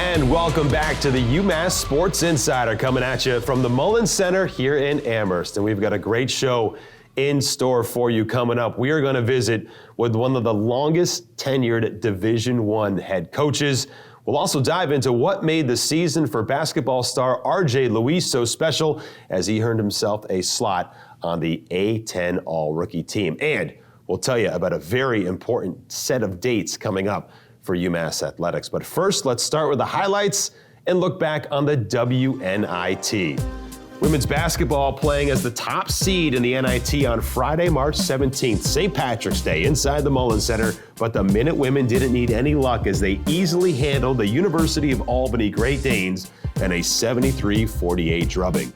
And welcome back to the UMass Sports Insider, coming at you from the Mullins Center here in Amherst. And we've got a great show in store for you coming up. We are going to visit with one of the longest tenured Division I head coaches. We'll also dive into what made the season for basketball star RJ Luis so special as he earned himself a slot on the A-10 All-Rookie team. And we'll tell you about a very important set of dates coming up for UMass Athletics. But first, let's start with the highlights and look back on the WNIT. Women's basketball playing as the top seed in the NIT on Friday, March 17th, St. Patrick's Day, inside the Mullins Center. But the Minute Women didn't need any luck as they easily handled the University of Albany Great Danes in a 73-48 drubbing.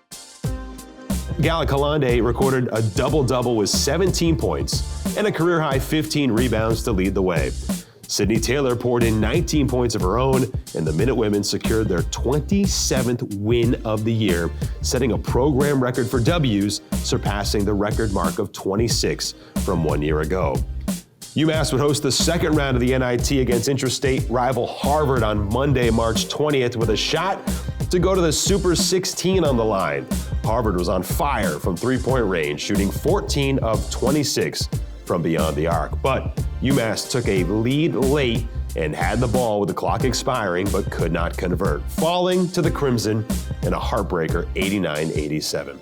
Gala Calande recorded a double-double with 17 points and a career-high 15 rebounds to lead the way. Sydney Taylor poured in 19 points of her own, and the Minute Women secured their 27th win of the year, setting a program record for W's, surpassing the record mark of 26 from 1 year ago. UMass would host the second round of the NIT against intrastate rival Harvard on Monday, March 20th, with a shot to go to the Super 16 on the line. Harvard was on fire from three-point range, shooting 14 of 26 from beyond the arc. But UMass took a lead late and had the ball with the clock expiring, but could not convert, falling to the Crimson in a heartbreaker 89-87.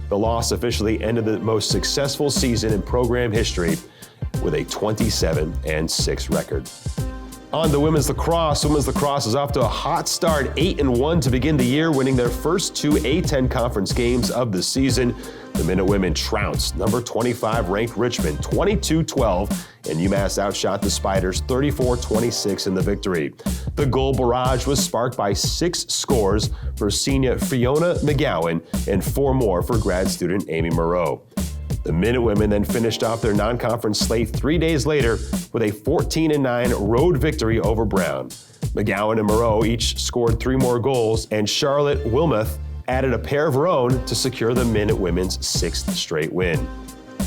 The loss officially ended the most successful season in program history with a 27-6 record. On to women's lacrosse. Women's lacrosse is off to a hot start, 8-1 to begin the year, winning their first two A-10 conference games of the season. The Minute Women trounced number 25 ranked Richmond 22-12, and UMass outshot the Spiders 34-26 in the victory. The goal barrage was sparked by 6 scores for senior Fiona McGowan and 4 more for grad student Amy Moreau. The Minute Women then finished off their non-conference slate 3 days later with a 14-9 road victory over Brown. McGowan and Moreau each scored 3 more goals, and Charlotte Wilmoth added a pair of her own to secure the Minute Women's 6th straight win.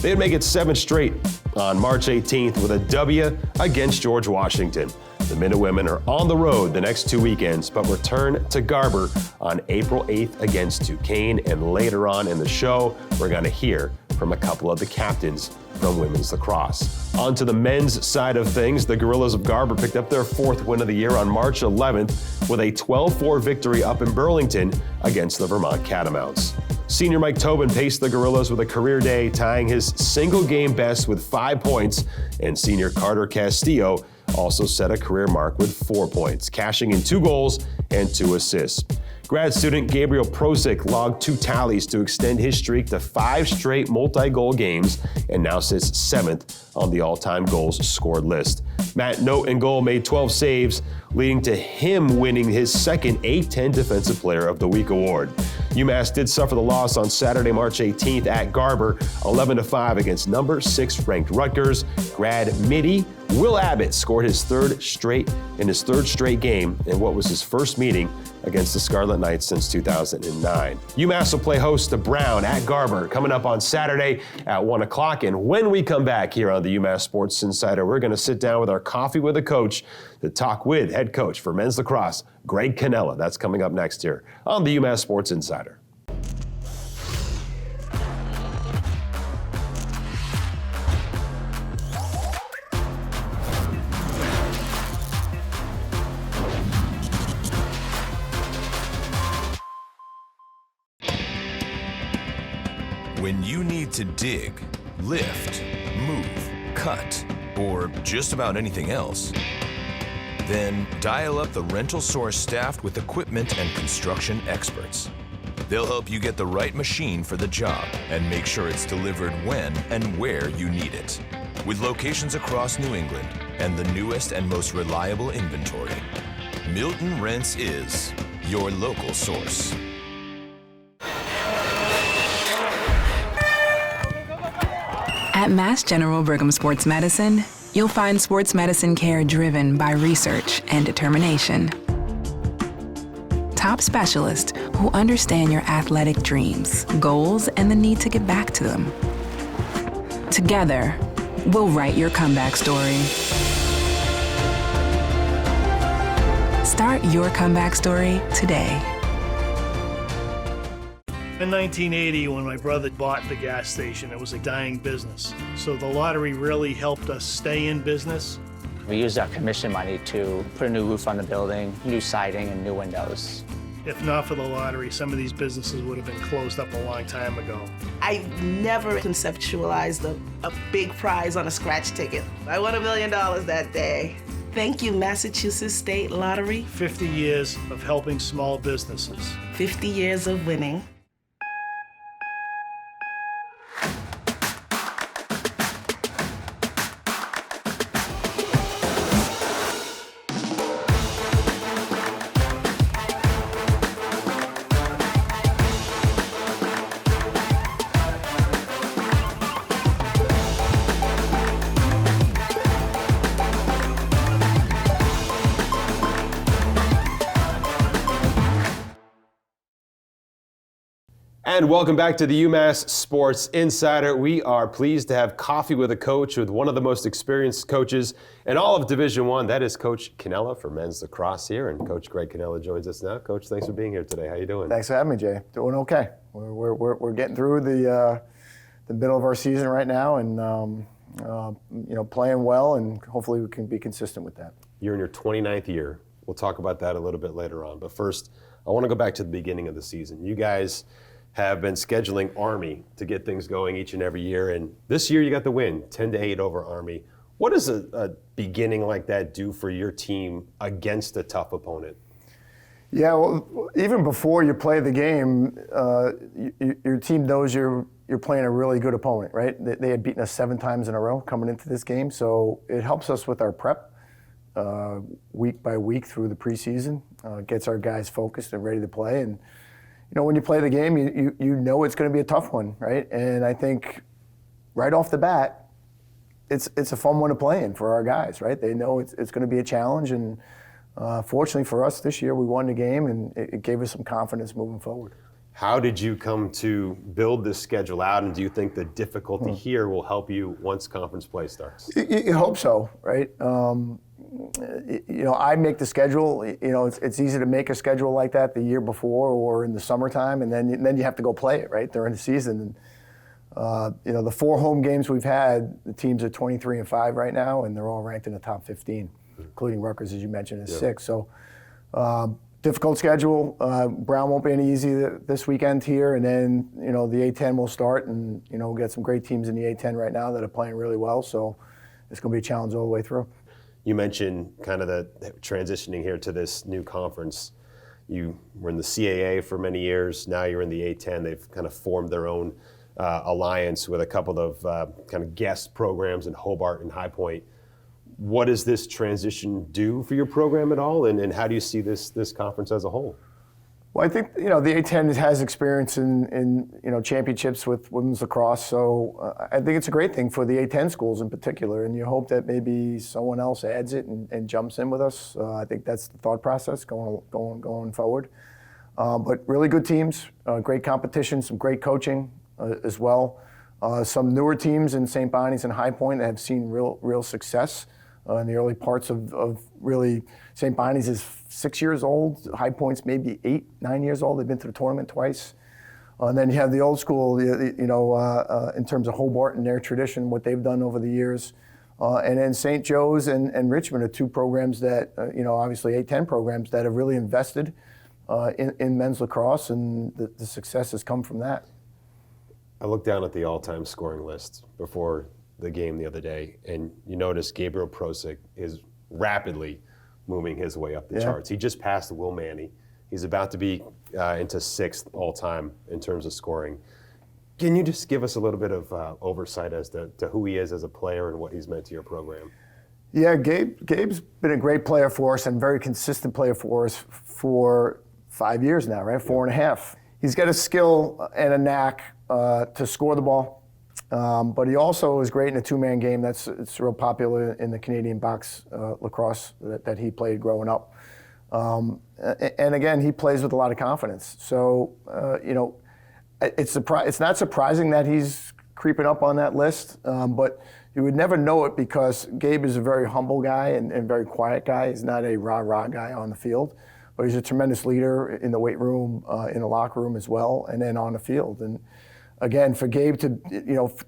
They'd make it 7 straight on March 18th with a W against George Washington. The Minute Women are on the road the next 2 weekends, but return to Garber on April 8th against Duquesne, and later on in the show, we're going to hear from a couple of the captains from women's lacrosse. On to the men's side of things, the Gorillas of Garber picked up their 4th win of the year on March 11th with a 12-4 victory up in Burlington against the Vermont Catamounts. Senior Mike Tobin paced the Gorillas with a career day, tying his single-game best with 5 points, and senior Carter Castillo also set a career mark with 4 points, cashing in 2 goals and 2 assists. Grad student Gabriel Prosic logged 2 tallies to extend his streak to 5 straight multi-goal games and now sits 7th on the all-time goals scored list. Matt Note in goal made 12 saves, leading to him winning his second A-10 Defensive Player of the Week award. UMass did suffer the loss on Saturday, March 18th at Garber, 11-5 against number 6 ranked Rutgers. Grad midi Will Abbott scored his third straight game in what was his first meeting against the Scarlet Knights since 2009. UMass will play host to Brown at Garber coming up on Saturday at 1 o'clock. And when we come back here on the UMass Sports Insider, we're going to sit down with our Coffee with a Coach to talk with head coach for men's lacrosse, Greg Cannella. That's coming up next here on the UMass Sports Insider. When you need to dig, lift, move, cut, or just about anything else, then dial up the Rental Source staffed with equipment and construction experts. They'll help you get the right machine for the job and make sure it's delivered when and where you need it. With locations across New England and the newest and most reliable inventory, Milton Rents is your local source. At Mass General Brigham Sports Medicine, you'll find sports medicine care driven by research and determination. Top specialists who understand your athletic dreams, goals, and the need to get back to them. Together, we'll write your comeback story. Start your comeback story today. In 1980, when my brother bought the gas station, it was a dying business. So the lottery really helped us stay in business. We used our commission money to put a new roof on the building, new siding, and new windows. If not for the lottery, some of these businesses would have been closed up a long time ago. I never conceptualized a big prize on a scratch ticket. I won $1 million that day. Thank you, Massachusetts State Lottery. 50 years of helping small businesses. 50 years of winning. And welcome back to the UMass Sports Insider. We are pleased to have coffee with a coach, with one of the most experienced coaches in all of Division I. That is Coach Cannella for men's lacrosse here, and Coach Greg Cannella joins us now. Coach, thanks for being here today. How you doing? Thanks for having me, Jay. Doing okay. We're getting through the middle of our season right now, and playing well, and hopefully we can be consistent with that. You're in your 29th year. We'll talk about that a little bit later on. But first, I want to go back to the beginning of the season. You guys have been scheduling Army to get things going each and every year, and this year you got the win, 10-8 over Army. What does a beginning like that do for your team against a tough opponent? Yeah, well, even before you play the game, your team knows you're playing a really good opponent, right? They had beaten us 7 times in a row coming into this game, so it helps us with our prep week by week through the preseason, gets our guys focused and ready to play. And when you play the game, you know it's going to be a tough one, right? And I think right off the bat, it's a fun one to play in for our guys, right? They know it's going to be a challenge, and fortunately for us this year, we won the game, and it gave us some confidence moving forward. How did you come to build this schedule out, and do you think the difficulty here will help you once conference play starts? You hope so, right? I make the schedule. It's easy to make a schedule like that the year before or in the summertime, and then you have to go play it, right, during the season. And, the 4 home games we've had, the teams are 23-5 right now, and they're all ranked in the top 15, including Rutgers, as you mentioned, is 6. So difficult schedule. Brown won't be any easy this weekend here, and then the A10 will start, and we've got some great teams in the A10 right now that are playing really well. So it's going to be a challenge all the way through. You mentioned kind of the transitioning here to this new conference. You were in the CAA for many years. Now you're in the A10. They've kind of formed their own alliance with a couple of kind of guest programs in Hobart and High Point. What does this transition do for your program at all, and how do you see this conference as a whole? Well, I think the A10 has experience in championships with women's lacrosse, so I think it's a great thing for the A10 schools in particular, and you hope that maybe someone else adds it and jumps in with us. I think that's the thought process going forward. But really good teams, great competition, some great coaching as well. Some newer teams in St. Bonnie's and High Point that have seen real success in the early parts of really. St. Bonnie's is 6 years old. High Point's maybe 8, 9 years old. They've been to the tournament twice. And then you have the old school, in terms of Hobart and their tradition, what they've done over the years. And then St. Joe's and Richmond are 2 programs that, obviously A10 programs that have really invested in men's lacrosse, and the success has come from that. I looked down at the all-time scoring list before the game the other day, and you notice Gabriel Prosick is rapidly moving his way up the charts. He just passed Will Manny. He's about to be into 6th all-time in terms of scoring. Can you just give us a little bit of oversight as to who he is as a player and what he's meant to your program? Yeah, Gabe's been a great player for us and very consistent player for us for 5 years now, right? 4.5. He's got a skill and a knack to score the ball. But he also is great in a 2-man game. It's real popular in the Canadian box lacrosse that he played growing up. And again, he plays with a lot of confidence. So, it's not surprising that he's creeping up on that list. But, You would never know it because Gabe is a very humble guy and very quiet guy. He's not a rah-rah guy on the field, but he's a tremendous leader in the weight room, in the locker room as well, and then on the field. And again, for Gabe to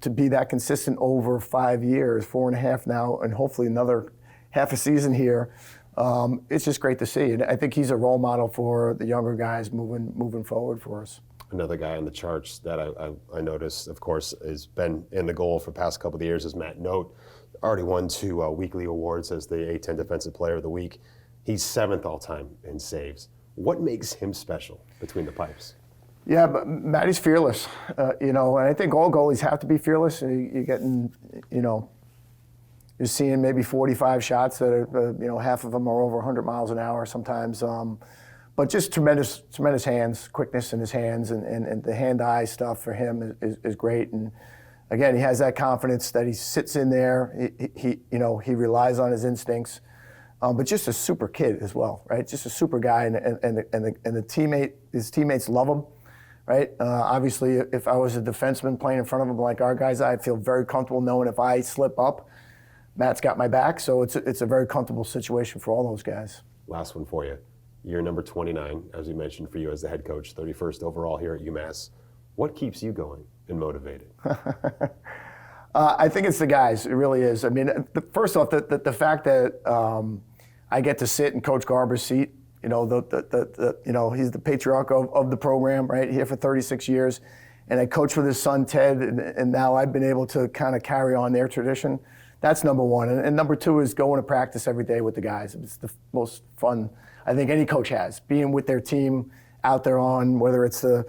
to be that consistent over 5 years, 4.5 now, and hopefully another half a season here, it's just great to see. And I think he's a role model for the younger guys moving forward for us. Another guy on the charts that I noticed, of course, has been in the goal for the past couple of years is Matt Note. Already won 2 weekly awards as the A10 Defensive Player of the Week. He's 7th all-time in saves. What makes him special between the pipes? Yeah, but Matty's fearless, and I think all goalies have to be fearless. You're getting, you're seeing maybe 45 shots that are, half of them are over 100 miles an hour sometimes. But just tremendous hands, quickness in his hands, and the hand-eye stuff for him is great. And again, he has that confidence that he sits in there. He relies on his instincts, but just a super kid as well, right? Just a super guy, and his teammates love him, right? Obviously, if I was a defenseman playing in front of him like our guys, I'd feel very comfortable knowing if I slip up, Matt's got my back. So it's a very comfortable situation for all those guys. Last one for you. Year number 29, as we mentioned, for you as the head coach, 31st overall here at UMass. What keeps you going and motivated? I think it's the guys. It really is. I mean, first off, the fact that I get to sit in Coach Garber's seat. He's the patriarch of the program, right? Here for 36 years, and I coached with his son Ted, and now I've been able to kind of carry on their tradition. That's number one, and number two is going to practice every day with the guys. It's the most fun I think any coach has, being with their team out there on whether it's the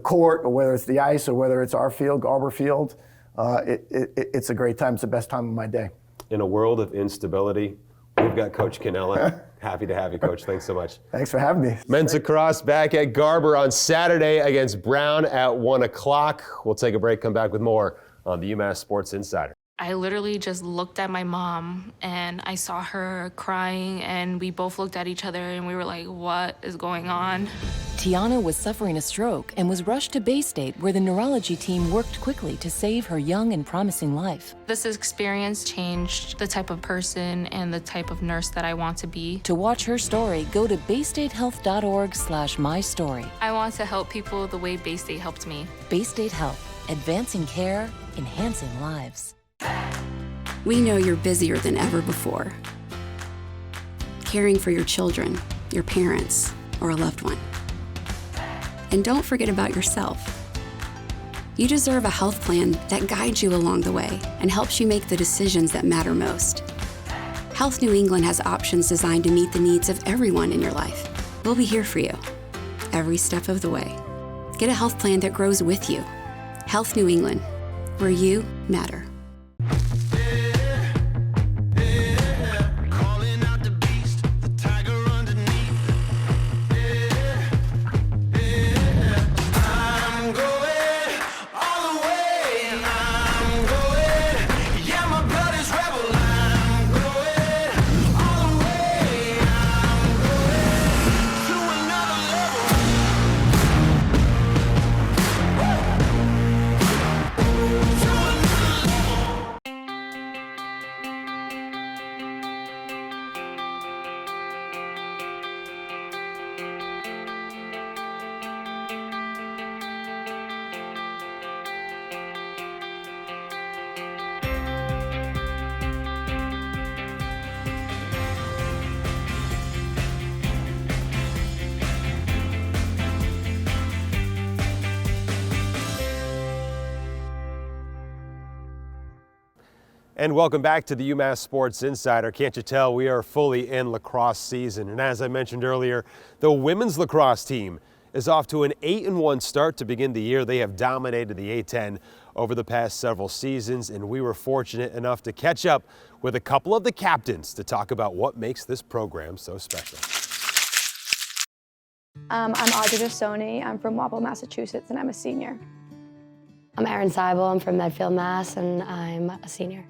court or whether it's the ice or whether it's our field, Garber Field. It's a great time. It's the best time of my day. In a world of instability, we've got Coach Cannella. Happy to have you, Coach. Thanks so much. Thanks for having me. Men's lacrosse back at Garber on Saturday against Brown at 1 o'clock. We'll take a break, come back with more on the UMass Sports Insider. I literally just looked at my mom and I saw her crying, and we both looked at each other and we were like, what is going on? Tiana was suffering a stroke and was rushed to Baystate, where the neurology team worked quickly to save her young and promising life. This experience changed the type of person and the type of nurse that I want to be. To watch her story, go to baystatehealth.org/mystory. I want to help people the way Baystate helped me. Baystate Health, advancing care, enhancing lives. We know you're busier than ever before, caring for your children, your parents, or a loved one. And don't forget about yourself. You deserve a health plan that guides you along the way and helps you make the decisions that matter most. Health New England has options designed to meet the needs of everyone in your life. We'll be here for you every step of the way. Get a health plan that grows with you. Health New England, where you matter. And welcome back to the UMass Sports Insider. Can't you tell we are fully in lacrosse season? And as I mentioned earlier, the women's lacrosse team is off to an 8-1 start to begin the year. They have dominated the A10 over the past several seasons, and we were fortunate enough to catch up with a couple of the captains to talk about what makes this program so special. I'm Audrey Sony. I'm from Wapple, Massachusetts, and I'm a senior. I'm Erin Seibel. I'm from Medfield, Mass, and I'm a senior.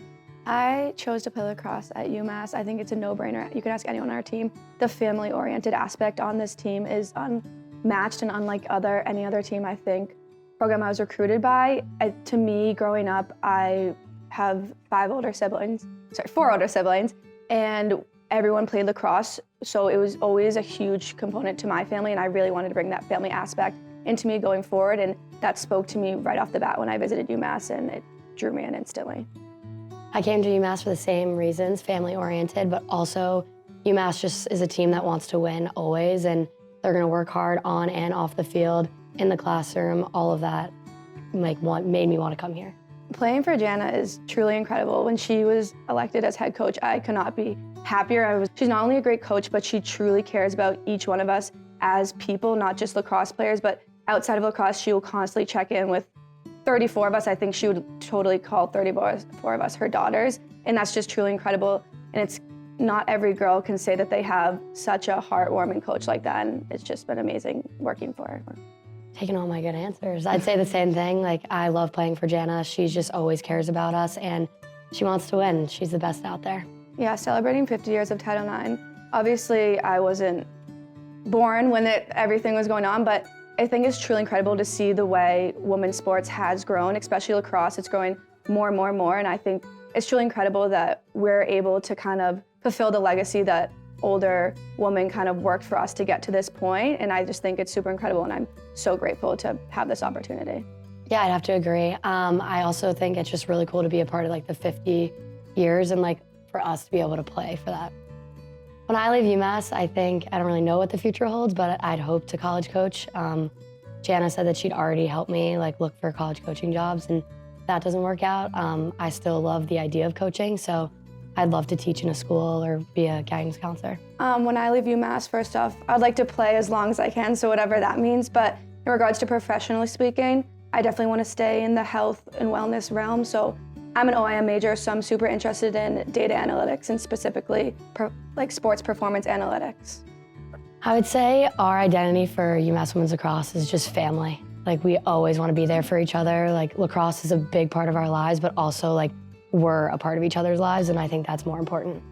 I chose to play lacrosse at UMass. I think it's a no-brainer. You can ask anyone on our team. The family-oriented aspect on this team is unmatched and unlike any other team, I think. Program I was recruited by, to me, growing up, I have four older siblings, and everyone played lacrosse, so it was always a huge component to my family, and I really wanted to bring that family aspect into me going forward, and that spoke to me right off the bat when I visited UMass, and it drew me in instantly. I came to UMass for the same reasons, family-oriented, but also UMass just is a team that wants to win always, and they're gonna work hard on and off the field, in the classroom, all of that made me want to come here. Playing for Jana is truly incredible. When she was elected as head coach, I could not be happier. She's not only a great coach, but she truly cares about each one of us as people, not just lacrosse players, but outside of lacrosse, she will constantly check in with 34 of us. I think she would totally call 34 of us her daughters, and that's just truly incredible. And it's not every girl can say that they have such a heartwarming coach like that, and it's just been amazing working for her. Taking all my good answers. I'd say the same thing. Like, I love playing for Jana. She just always cares about us, and she wants to win. She's the best out there. Yeah, celebrating 50 years of Title IX. Obviously, I wasn't born when everything was going on, but I think it's truly incredible to see the way women's sports has grown, especially lacrosse. It's growing more and more and more, and I think it's truly incredible that we're able to kind of fulfill the legacy that older women kind of worked for us to get to this point, and I just think it's super incredible, and I'm so grateful to have this opportunity. Yeah, I'd have to agree. I also think it's just really cool to be a part of like the 50 years and like for us to be able to play for that. When I leave UMass, I don't really know what the future holds, but I'd hope to college coach. Jana said that she'd already helped me like look for college coaching jobs, and if that doesn't work out, I still love the idea of coaching, so I'd love to teach in a school or be a guidance counselor. When I leave UMass, first off, I'd like to play as long as I can, so whatever that means, but in regards to professionally speaking, I definitely want to stay in the health and wellness realm, so I'm an OIM major, so I'm super interested in data analytics and specifically like sports performance analytics. I would say our identity for UMass Women's Lacrosse is just family. Like, we always want to be there for each other. Like, lacrosse is a big part of our lives, but also like we're a part of each other's lives, and I think that's more important.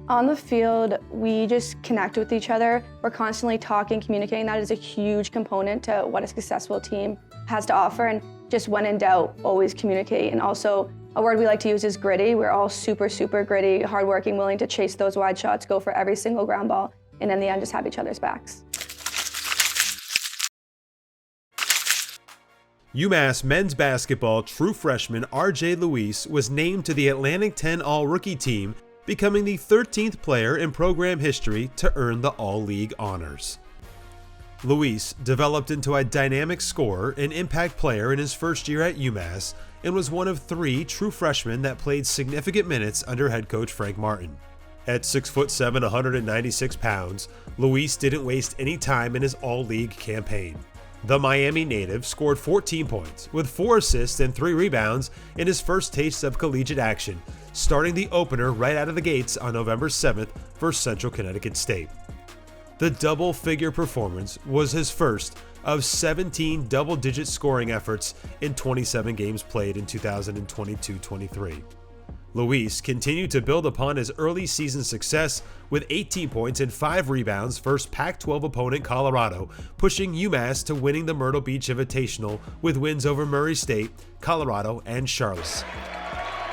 On the field, we just connect with each other. We're constantly talking, communicating. That is a huge component to what a successful team has to offer, and just when in doubt, always communicate. And also, a word we like to use is gritty. We're all super, super gritty, hardworking, willing to chase those wide shots, go for every single ground ball, and in the end, just have each other's backs. UMass men's basketball true freshman RJ Luis was named to the Atlantic 10 All-Rookie team, becoming the 13th player in program history to earn the All-League honors. Luis developed into a dynamic scorer and impact player in his first year at UMass and was one of 3 true freshmen that played significant minutes under head coach Frank Martin. At 6'7", 196 pounds, Luis didn't waste any time in his All-League campaign. The Miami native scored 14 points with 4 assists and 3 rebounds in his first taste of collegiate action, starting the opener right out of the gates on November 7th versus Central Connecticut State. The double-figure performance was his first of 17 double-digit scoring efforts in 27 games played in 2022-23. Luis continued to build upon his early season success with 18 points and 5 rebounds versus Pac-12 opponent Colorado, pushing UMass to winning the Myrtle Beach Invitational with wins over Murray State, Colorado, and Charlotte.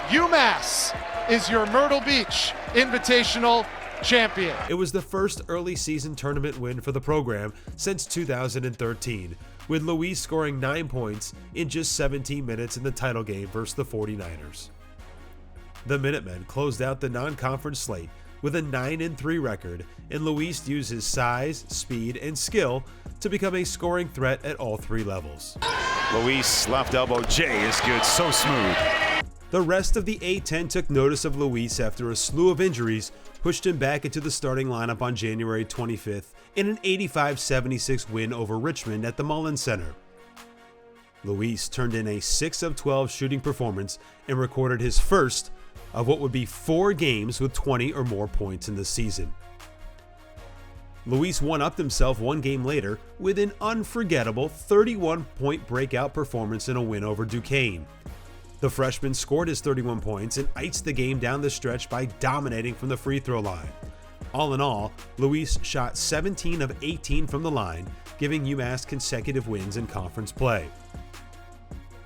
UMass is your Myrtle Beach Invitational champion. It was the first early season tournament win for the program since 2013, with Luis scoring 9 points in just 17 minutes in the title game versus the 49ers. The Minutemen closed out the non-conference slate with a 9-3 record, and Luis used his size, speed, and skill to become a scoring threat at all 3 levels. Luis, left elbow, J is good, so smooth. The rest of the A-10 took notice of Luis after a slew of injuries pushed him back into the starting lineup on January 25th in an 85-76 win over Richmond at the Mullins Center. Luis turned in a 6 of 12 shooting performance and recorded his first of what would be 4 games with 20 or more points in the season. Luis one-upped himself 1 game later with an unforgettable 31-point breakout performance in a win over Duquesne. The freshman scored his 31 points and iced the game down the stretch by dominating from the free throw line. All in all, Luis shot 17 of 18 from the line, giving UMass consecutive wins in conference play.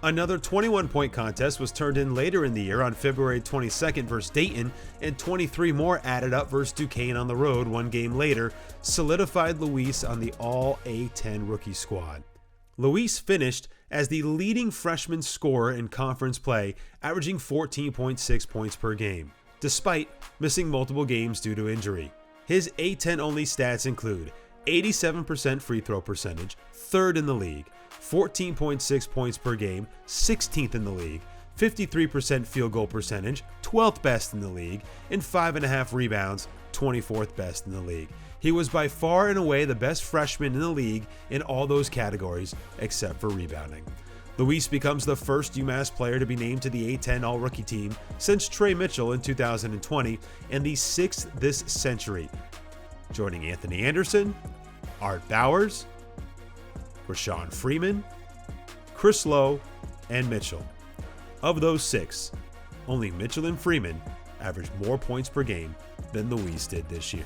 Another 21-point contest was turned in later in the year on February 22nd versus Dayton, and 23 more added up versus Duquesne on the road 1 game later, solidified Luis on the All-A-10 rookie squad. Luis finished as the leading freshman scorer in conference play, averaging 14.6 points per game, despite missing multiple games due to injury. His A-10 only stats include 87% free throw percentage, 3rd in the league, 14.6 points per game, 16th in the league, 53% field goal percentage, 12th best in the league, and 5.5 rebounds, 24th best in the league. He was by far and away the best freshman in the league in all those categories except for rebounding. Luis becomes the first UMass player to be named to the A-10 All-Rookie team since Trey Mitchell in 2020, and the 6th this century, joining Anthony Anderson, Art Bowers, Rashawn Freeman, Chris Lowe, and Mitchell. Of those 6, only Mitchell and Freeman averaged more points per game than Luis did this year.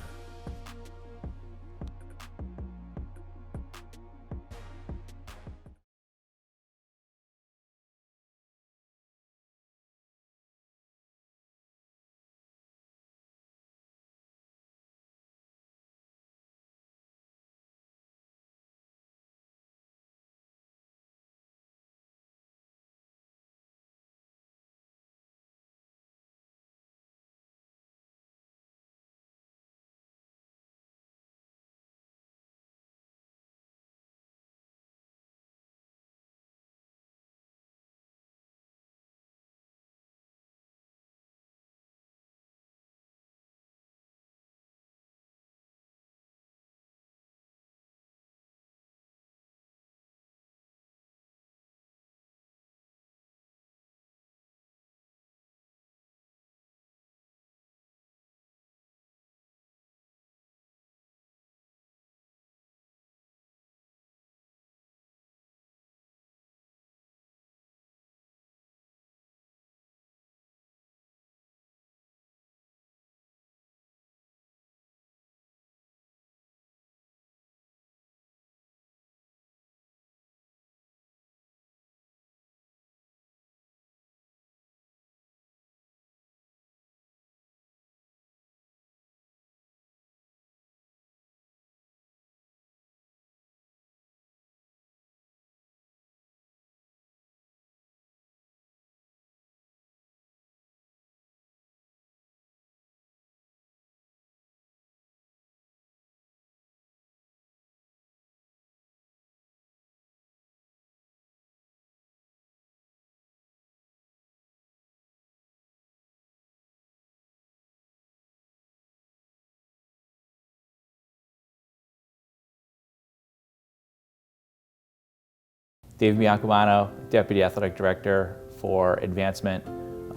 Dave Biancomano, Deputy Athletic Director for Advancement,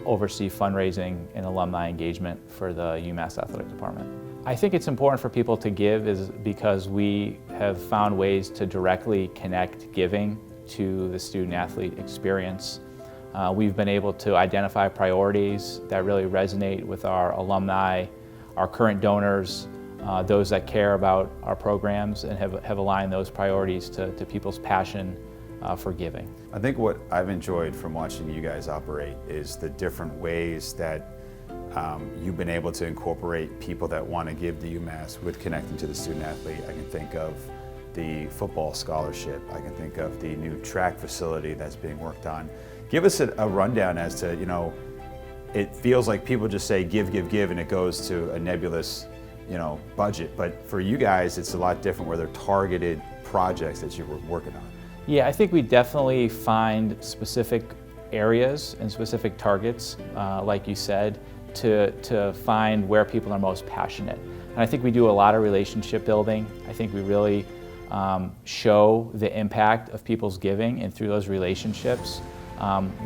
oversee fundraising and alumni engagement for the UMass Athletic Department. I think it's important for people to give is because we have found ways to directly connect giving to the student-athlete experience. We've been able to identify priorities that really resonate with our alumni, our current donors, those that care about our programs, and have aligned those priorities to people's passion for giving. I think what I've enjoyed from watching you guys operate is the different ways that you've been able to incorporate people that want to give to UMass with connecting to the student athlete. I can think of the football scholarship. I can think of the new track facility that's being worked on. Give us a rundown as to, you know, it feels like people just say give, give, give, and it goes to a nebulous, you know, budget. But for you guys, it's a lot different where they're targeted projects that you're working on. Yeah, I think we definitely find specific areas and specific targets, like you said, to find where people are most passionate. And I think we do a lot of relationship building. I think we really show the impact of people's giving, and through those relationships,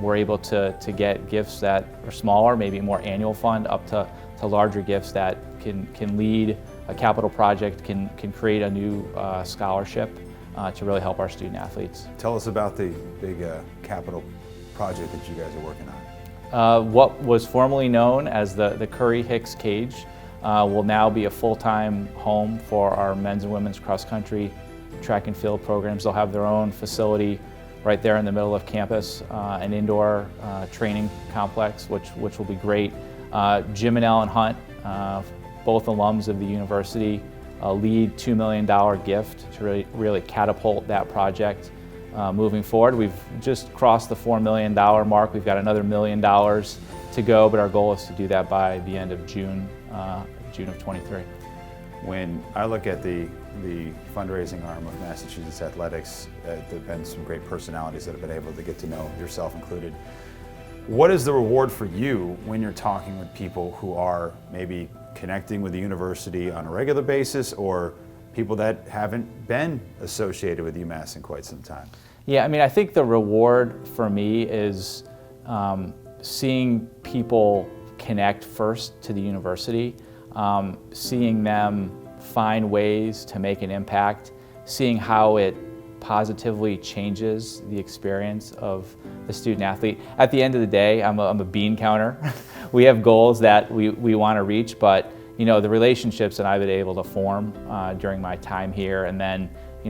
we're able to get gifts that are smaller, maybe more annual fund, up to larger gifts that can lead a capital project, can create a new scholarship to really help our student athletes. Tell us about the big capital project that you guys are working on. What was formerly known as the Curry-Hicks Cage will now be a full-time home for our men's and women's cross-country track and field programs. They'll have their own facility right there in the middle of campus, an indoor training complex, which will be great. Jim and Ellen Hunt, both alums of the university, lead $2 million gift to really catapult that project moving forward. We've just crossed the $4 million mark. We've got another $1 million to go, but our goal is to do that by the end of June of 23. When I look at the fundraising arm of Massachusetts athletics, there have been some great personalities that have been able to get to know, yourself included. What is the reward for you when you're talking with people who are maybe connecting with the university on a regular basis, or people that haven't been associated with UMass in quite some time? Yeah, I mean, I think the reward for me is seeing people connect first to the university, seeing them find ways to make an impact, seeing how it positively changes the experience of the student athlete. At the end of the day, I'm a bean counter. We have goals that we want to reach, but the relationships that I've been able to form during my time here, and then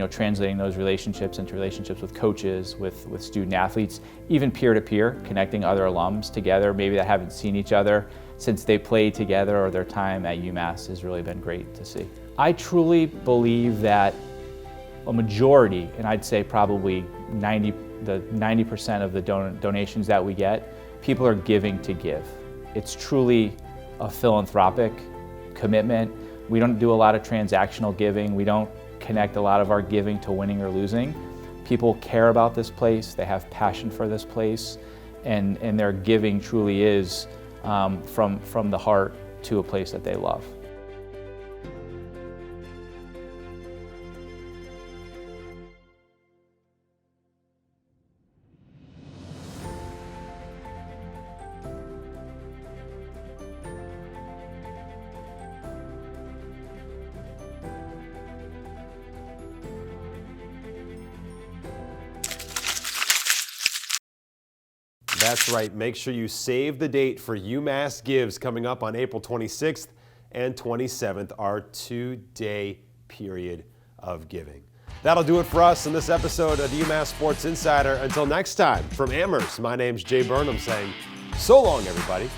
translating those relationships into relationships with coaches, with student athletes, even peer-to-peer, connecting other alums together, maybe that haven't seen each other since they played together or their time at UMass, has really been great to see. I truly believe that a majority, and I'd say probably 90% of the donations that we get, people are giving to give. It's truly a philanthropic commitment. We don't do a lot of transactional giving. We don't connect a lot of our giving to winning or losing. People care about this place, they have passion for this place, and their giving truly is from the heart to a place that they love. That's right. Make sure you save the date for UMass Gives coming up on April 26th and 27th, our 2-day period of giving. That'll do it for us in this episode of the UMass Sports Insider. Until next time, from Amherst, my name's Jay Burnham saying so long, everybody.